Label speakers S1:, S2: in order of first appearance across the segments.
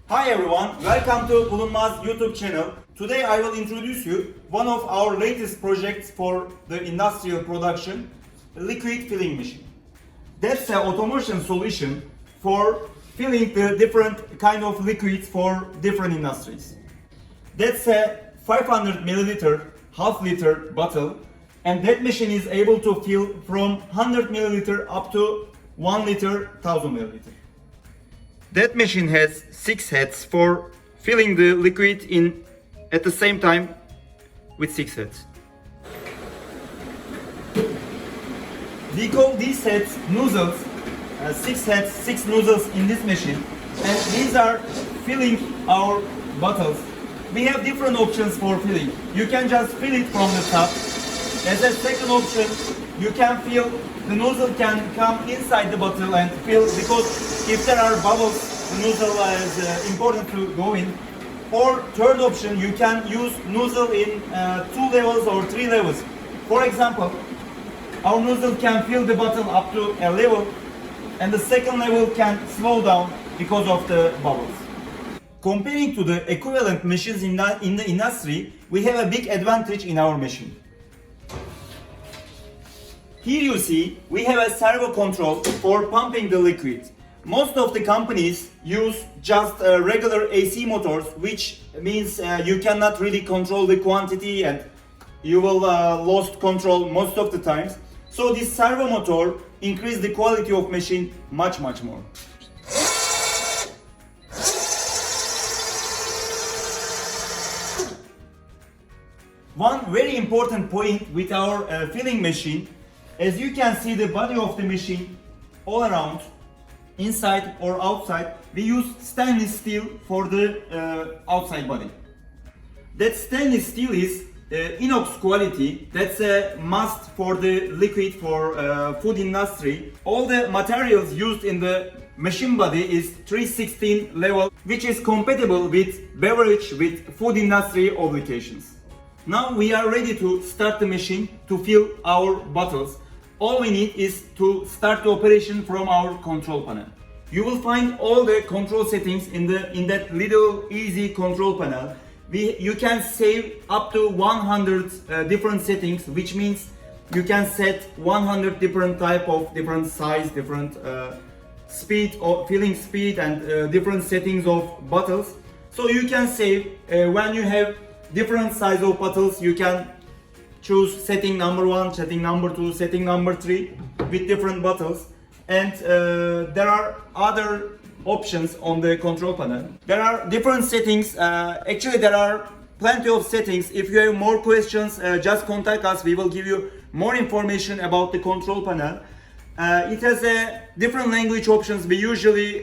S1: Hi everyone, welcome to Bulunmaz YouTube channel. Today I will introduce you one of our latest projects for the industrial production, a liquid filling machine. That's an automation solution for filling the different kind of liquids for different industries. That's a 500 milliliter, half liter bottle, and that machine is able to fill from 100 milliliter up to 1 liter, 1000 milliliter. That machine has 6 heads for filling the liquid in at the same time with 6 heads. We call these heads nozzles, 6 heads, 6 nozzles in this machine, and these are filling our bottles. We have different options for filling. You can just fill it from the top. As a second option, you can fill, the nozzle can come inside the bottle and fill, because if there are bubbles, the nozzle is important to go in. Or third option, you can use nozzle in 2 levels or 3 levels. For example, our nozzle can fill the bottle up to a level, and the second level can slow down because of the bubbles. Comparing to the equivalent machines in the industry, we have a big advantage in our machine. Here you see, we have a servo control for pumping the liquid. Most of the companies use just regular AC motors, which means you cannot really control the quantity and you will lose control most of the times. So this servo motor increases the quality of machine much more. One very important point with our filling machine, as you can see the body of the machine all around, inside or outside, we use stainless steel for the outside body. That stainless steel is inox quality. That's a must for the liquid for food industry. All the materials used in the machine body is 316 level, which is compatible with beverage, with food industry applications. Now we are ready to start the machine to fill our bottles. All we need is to start the operation from our control panel. You will find all the control settings in that little easy control panel. You can save up to 100 different settings, which means you can set 100 different type of different size, different speed or filling speed, and different settings of bottles. So you can save when you have different size of bottles. You can choose setting number 1, setting number 2, setting number 3 with different bottles. And there are other options on the control panel. There are different settings. Actually, there are plenty of settings. If you have more questions, just contact us. We will give you more information about the control panel. It has different language options. We usually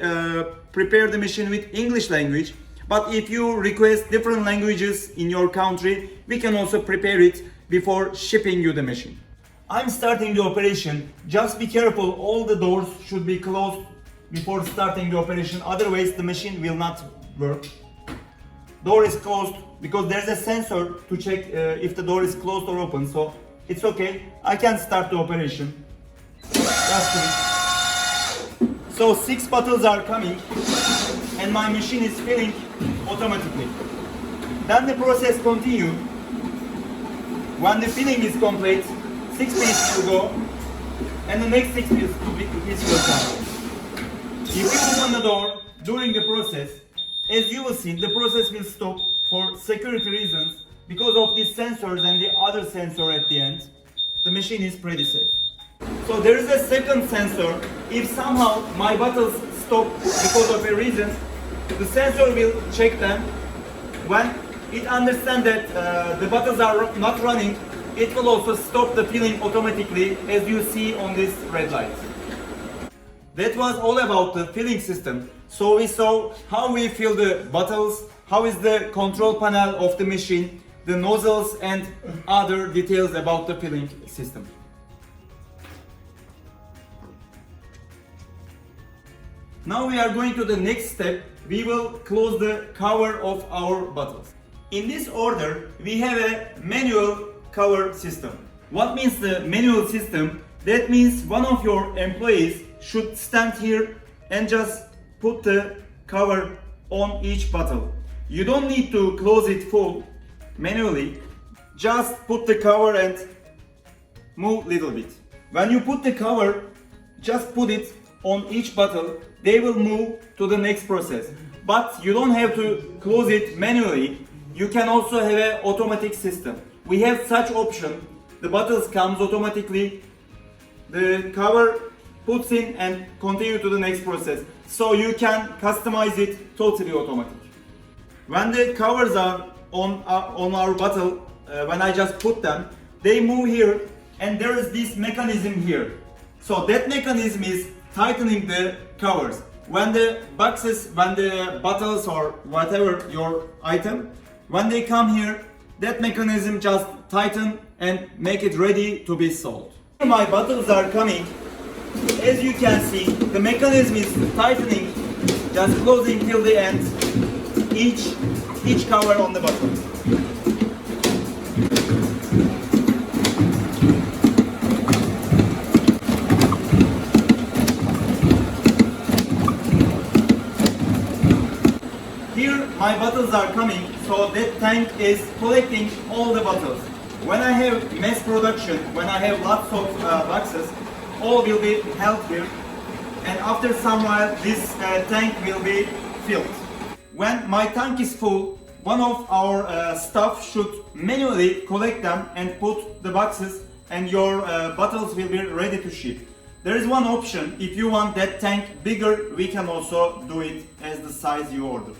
S1: prepare the machine with English language. But if you request different languages in your country, we can also prepare it before shipping you the machine. I'm starting the operation. Just be careful, all the doors should be closed before starting the operation, otherwise the machine will not work. Door is closed because there's a sensor to check if the door is closed or open, so it's okay. I can start the operation. Just wait. So 6 bottles are coming and my machine is filling automatically. Then the process continues. When the filling is complete, 6 pieces will go and the next 6 pieces will come. If you open the door during the process, as you will see, the process will stop for security reasons. Because of these sensors and the other sensor at the end, the machine is pretty safe. So there is a second sensor. If somehow my bottles stop because of a reason, the sensor will check them. When it understands that the bottles are not running, it will also stop the filling automatically, as you see on this red light. That was all about the filling system. So we saw how we fill the bottles, how is the control panel of the machine, the nozzles, and other details about the filling system. Now we are going to the next step. We will close the cover of our bottles. In this order, we have a manual cover system. What means the manual system? That means one of your employees should stand here and just put the cover on each bottle. You don't need to close it full manually. Just put the cover and move little bit. When you put the cover, just put it on each bottle. They will move to the next process. But you don't have to close it manually. You can also have an automatic system. We have such option. The bottles comes automatically. The cover puts in and continue to the next process. So you can customize it totally automatic. When the covers are on our bottle, when I just put them, they move here and there is this mechanism here. So that mechanism is tightening the covers. When the boxes, when the bottles or whatever your item, when they come here, that mechanism just tighten and make it ready to be sold. My bottles are coming. As you can see, the mechanism is tightening, just closing till the end, each cover on the bottle. Here my bottles are coming, so that tank is collecting all the bottles. When I have mass production, when I have lots of boxes, all will be held here, and after some while this tank will be filled. When my tank is full, one of our staff should manually collect them and put the boxes, and your bottles will be ready to ship. There is one option. If you want that tank bigger, we can also do it as the size you order.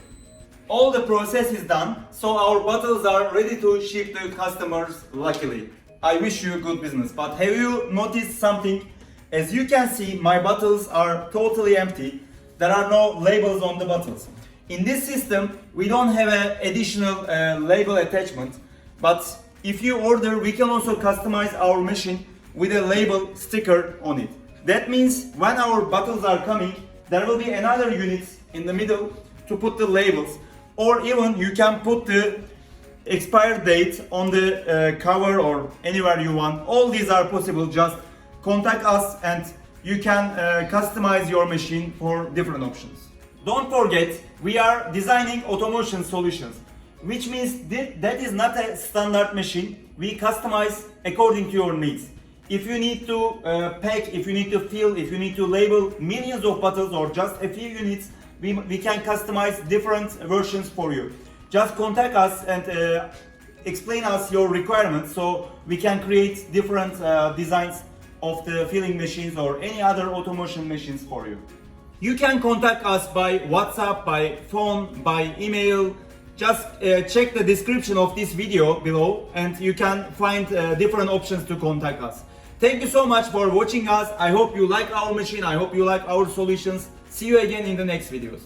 S1: All the process is done, so our bottles are ready to ship to customers luckily. I wish you good business, but have you noticed something? As you can see, my bottles are totally empty. There are no labels on the bottles. In this system, we don't have an additional label attachment, but if you order, we can also customize our machine with a label sticker on it. That means when our bottles are coming, there will be another unit in the middle to put the labels, or even you can put the expired date on the cover or anywhere you want. All these are possible. Just contact us and you can customize your machine for different options. Don't forget, we are designing automation solutions, which means that is not a standard machine. We customize according to your needs. If you need to pack, if you need to fill, if you need to label millions of bottles or just a few units, we can customize different versions for you. Just contact us and explain us your requirements so we can create different designs of the filling machines or any other automation machines for you. You can contact us by WhatsApp, by phone, by email. Just check the description of this video below and you can find different options to contact us. Thank you so much for watching us. I hope you like our machine. I hope you like our solutions. See you again in the next videos.